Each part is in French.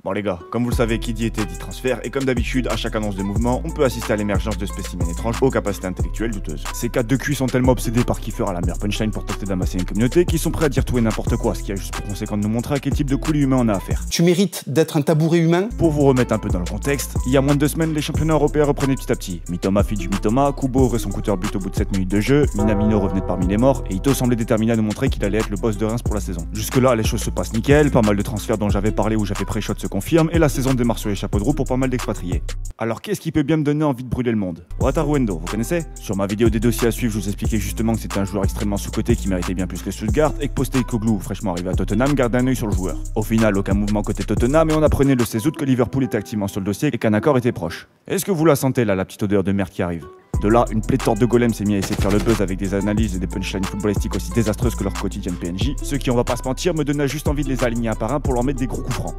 Bon les gars, comme vous le savez, qui dit été dit transfert, et comme d'habitude, à chaque annonce de mouvement, on peut assister à l'émergence de spécimens étranges aux capacités intellectuelles douteuses. Ces 4 de QI sont tellement obsédés par qui fera la meilleure punchline pour tenter d'amasser une communauté qu'ils sont prêts à dire tout et n'importe quoi, ce qui a juste pour conséquent de nous montrer à quel type de coulis humain on a affaire. Tu mérites d'être un tabouret humain? Pour vous remettre un peu dans le contexte, il y a moins de 2 semaines, les championnats européens reprenaient petit à petit. Mitoma fit du Mitoma, Kubo aurait son cutter but au bout de 7 minutes de jeu, Minamino revenait de parmi les morts, et Ito semblait déterminé à nous montrer qu'il allait être le boss de Reims pour la saison. Jusque là, les choses se passent nickel, pas mal de transferts dont j'avais parlé ou j'avais pré-shot se confirment, et la saison démarre sur les chapeaux de roue pour pas mal d'expatriés. Alors qu'est-ce qui peut bien me donner envie de brûler le monde? Wataru Endo, vous connaissez? Sur ma vidéo des dossiers à suivre, je vous expliquais justement que c'était un joueur extrêmement sous-coté qui méritait bien plus que Stuttgart, et que Postecoglou, fraîchement arrivé à Tottenham, gardait un œil sur le joueur. Au final, aucun mouvement côté Tottenham, et on apprenait le 16 août que Liverpool était activement sur le dossier et qu'un accord était proche. Est-ce que vous la sentez là, la petite odeur de merde qui arrive? De là, une pléthore de golems s'est mis à essayer de faire le buzz avec des analyses et des punchlines footballistiques aussi désastreuses que leur quotidienne PNJ, ce qui, on va pas se mentir, me donnait juste envie de les aligner un par un pour leur mettre des gros coups francs.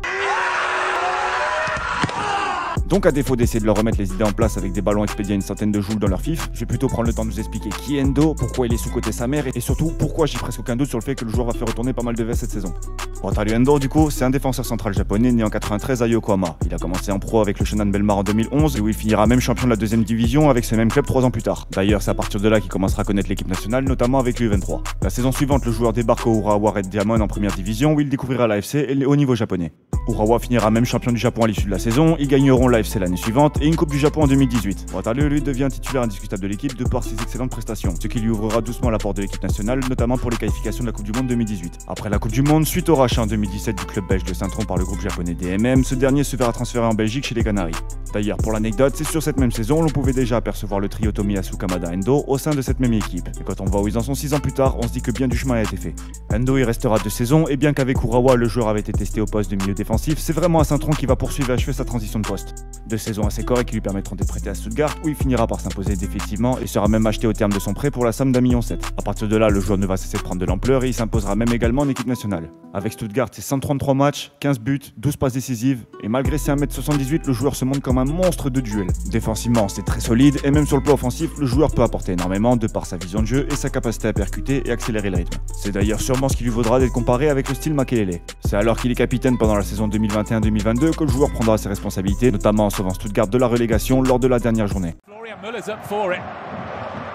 Donc à défaut d'essayer de leur remettre les idées en place avec des ballons expédiés à une centaine de joules dans leur fif, je vais plutôt prendre le temps de vous expliquer qui est Endo, pourquoi il est sous-coté sa mère et surtout pourquoi j'ai presque aucun doute sur le fait que le joueur va faire retourner pas mal de vestes cette saison. Wataru Endo du coup, c'est un défenseur central japonais né en 93 à Yokohama. Il a commencé en pro avec le Shonan Bellmare en 2011 et où il finira même champion de la deuxième division avec ce même club 3 ans plus tard. D'ailleurs c'est à partir de là qu'il commencera à connaître l'équipe nationale, notamment avec l'U23. La saison suivante, le joueur débarque au Urawa Red Diamond en première division où il découvrira l'AFC et le haut niveau japonais. Urawa finira même champion du Japon à l'issue de la saison, ils gagneront l'AFC l'année suivante et une Coupe du Japon en 2018. Wataru lui devient titulaire indiscutable de l'équipe de par ses excellentes prestations, ce qui lui ouvrira doucement la porte de l'équipe nationale, notamment pour les qualifications de la Coupe du Monde 2018. Après la Coupe du Monde, suite au rachat en 2017 du club belge de Saint-Tron par le groupe japonais DMM, ce dernier se verra transférer en Belgique chez les Canaries. D'ailleurs, pour l'anecdote, c'est sur cette même saison, l'on pouvait déjà apercevoir le trio Tomiyasu, Kamada, Endo au sein de cette même équipe. Et quand on voit où ils en sont 6 ans plus tard, on se dit que bien du chemin a été fait. Endo y restera 2 saisons, et bien qu'avec Urawa, le joueur avait été testé au poste de milieu défensif, c'est vraiment à Saint-Tron qui va poursuivre et achever sa transition de poste. 2 saisons assez correctes qui lui permettront d'être prêté à Stuttgart, où il finira par s'imposer définitivement et sera même acheté au terme de son prêt pour la somme d'1,7 million. À partir de là, le joueur ne va cesser de prendre de l'ampleur et il s'imposera même également en équipe nationale. Avec Stuttgart, c'est 133 matchs, 15 buts, 12 passes décisives, et malgré ses 1m78, le joueur se montre comme un monstre de duel. Défensivement, c'est très solide, et même sur le plan offensif, le joueur peut apporter énormément de par sa vision de jeu et sa capacité à percuter et accélérer le rythme. C'est d'ailleurs sûrement ce qui lui vaudra d'être comparé avec le style Makelele. C'est alors qu'il est capitaine pendant la saison 2021-2022 que le joueur prendra ses responsabilités, notamment en sauvant Stuttgart de la relégation lors de la dernière journée. Florian Muller's up for it.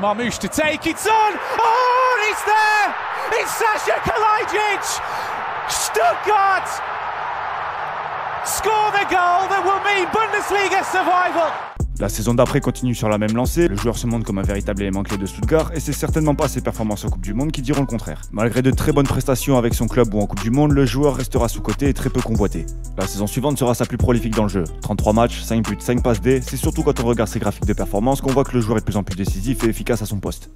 Marmoush to take it on. Oh, he's there! It's Sasha Kalajic! Stuttgart score the goal that will mean Bundesliga survival. La saison d'après continue sur la même lancée, le joueur se montre comme un véritable élément clé de Stuttgart et c'est certainement pas ses performances en Coupe du Monde qui diront le contraire. Malgré de très bonnes prestations avec son club ou en Coupe du Monde, le joueur restera sous-coté et très peu convoité. La saison suivante sera sa plus prolifique dans le jeu. 33 matchs, 5 buts, 5 passes D, c'est surtout quand on regarde ses graphiques de performance qu'on voit que le joueur est de plus en plus décisif et efficace à son poste.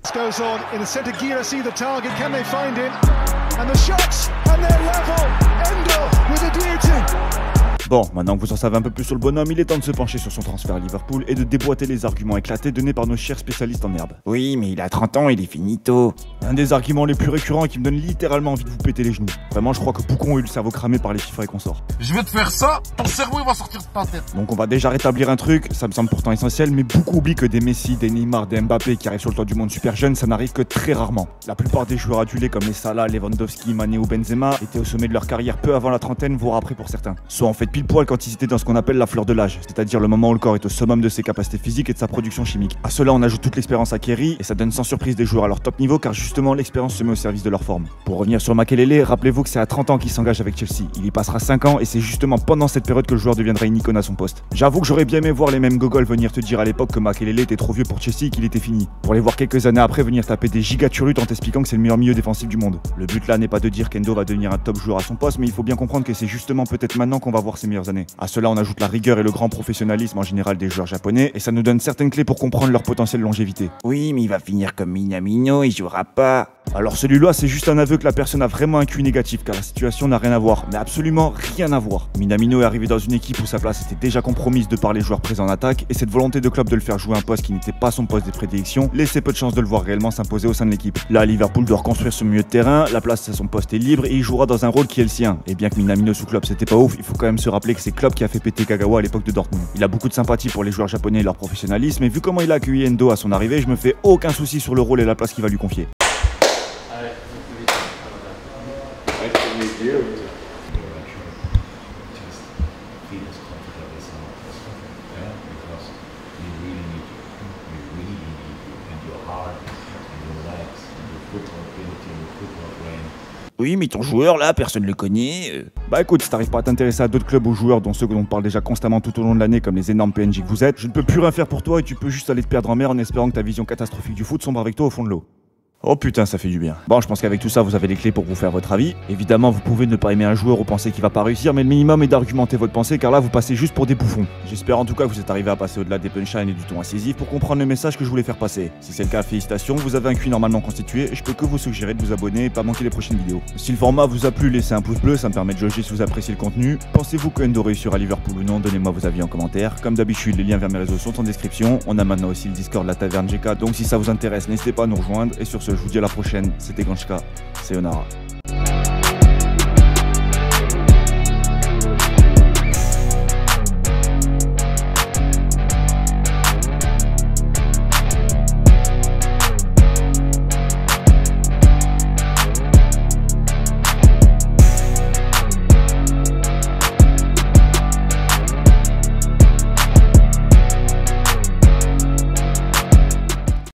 Bon, maintenant que vous en savez un peu plus sur le bonhomme, il est temps de se pencher sur son transfert à Liverpool et de déboîter les arguments éclatés donnés par nos chers spécialistes en herbe. Oui, mais il a 30 ans, il est finito. Un des arguments les plus récurrents et qui me donne littéralement envie de vous péter les genoux. Vraiment, je crois que beaucoup ont eu le cerveau cramé par les FIFA et consorts. Je vais te faire ça, ton cerveau il va sortir de ta tête. Donc on va déjà rétablir un truc, ça me semble pourtant essentiel, mais beaucoup oublient que des Messi, des Neymar, des Mbappé qui arrivent sur le toit du monde super jeunes, ça n'arrive que très rarement. La plupart des joueurs adulés comme les Salah, Lewandowski, Mané ou Benzema étaient au sommet de leur carrière peu avant la trentaine, voire après pour certains. Soit en fait pile poil quand ils étaient dans ce qu'on appelle la fleur de l'âge, c'est-à-dire le moment où le corps est au summum de ses capacités physiques et de sa production chimique. À cela on ajoute toute l'expérience acquérie et ça donne sans surprise des joueurs à leur top niveau car justement l'expérience se met au service de leur forme. Pour revenir sur Makelele, rappelez-vous que c'est à 30 ans qu'il s'engage avec Chelsea, il y passera 5 ans et c'est justement pendant cette période que le joueur deviendra une icône à son poste. J'avoue que j'aurais bien aimé voir les mêmes gogols venir te dire à l'époque que Makelele était trop vieux pour Chelsea et qu'il était fini, pour les voir quelques années après venir taper des gigaturlutes en t'expliquant que c'est le meilleur milieu défensif du monde. Le but là n'est pas de dire qu'Endo va devenir un top joueur à son poste, mais il faut bien comprendre que c'est justement peut-être maintenant qu'on va voir ses meilleures années. À cela on ajoute la rigueur et le grand professionnalisme en général des joueurs japonais et ça nous donne certaines clés pour comprendre leur potentielle longévité. Oui, mais il va finir comme Minamino, il jouera pas. Alors celui-là, c'est juste un aveu que la personne a vraiment un QI négatif car la situation n'a rien à voir, mais absolument rien à voir. Minamino est arrivé dans une équipe où sa place était déjà compromise de par les joueurs présents en attaque et cette volonté de club de le faire jouer un poste qui n'était pas son poste de prédilection laissait peu de chances de le voir réellement s'imposer au sein de l'équipe. Là, Liverpool doit reconstruire son milieu de terrain, la place à son poste est libre et il jouera dans un rôle qui est le sien. Et bien que Minamino sous Klopp c'était pas ouf, il faut quand même se rappeler que c'est Klopp qui a fait péter Kagawa à l'époque de Dortmund. Il a beaucoup de sympathie pour les joueurs japonais et leur professionnalisme et vu comment il a accueilli Endo à son arrivée, je me fais aucun souci sur le rôle et la place qu'il va lui confier. Oui, mais ton joueur là, personne le connaît. Bah écoute, si t'arrives pas à t'intéresser à d'autres clubs ou joueurs dont ceux dont on parle déjà constamment tout au long de l'année comme les énormes PNJ que vous êtes, je ne peux plus rien faire pour toi et tu peux juste aller te perdre en mer en espérant que ta vision catastrophique du foot sombre avec toi au fond de l'eau. Oh putain, ça fait du bien. Bon, je pense qu'avec tout ça, vous avez les clés pour vous faire votre avis. Évidemment, vous pouvez ne pas aimer un joueur ou penser qu'il va pas réussir, mais le minimum est d'argumenter votre pensée, car là, vous passez juste pour des bouffons. J'espère en tout cas que vous êtes arrivé à passer au-delà des punchlines et du ton incisif pour comprendre le message que je voulais faire passer. Si c'est le cas, félicitations, vous avez un QI normalement constitué, et je peux que vous suggérer de vous abonner et pas manquer les prochaines vidéos. Si le format vous a plu, laissez un pouce bleu, ça me permet de jauger si vous appréciez le contenu. Pensez-vous que Endo réussira à Liverpool ou non? Donnez-moi vos avis en commentaire. Comme d'habitude, les liens vers mes réseaux sont en description. On a maintenant aussi le Discord de la Taverne GK, donc si ça vous intéresse, n'hésitez pas à nous rejoindre. Et sur ce, je vous dis à la prochaine. C'était Ganchka, sayonara.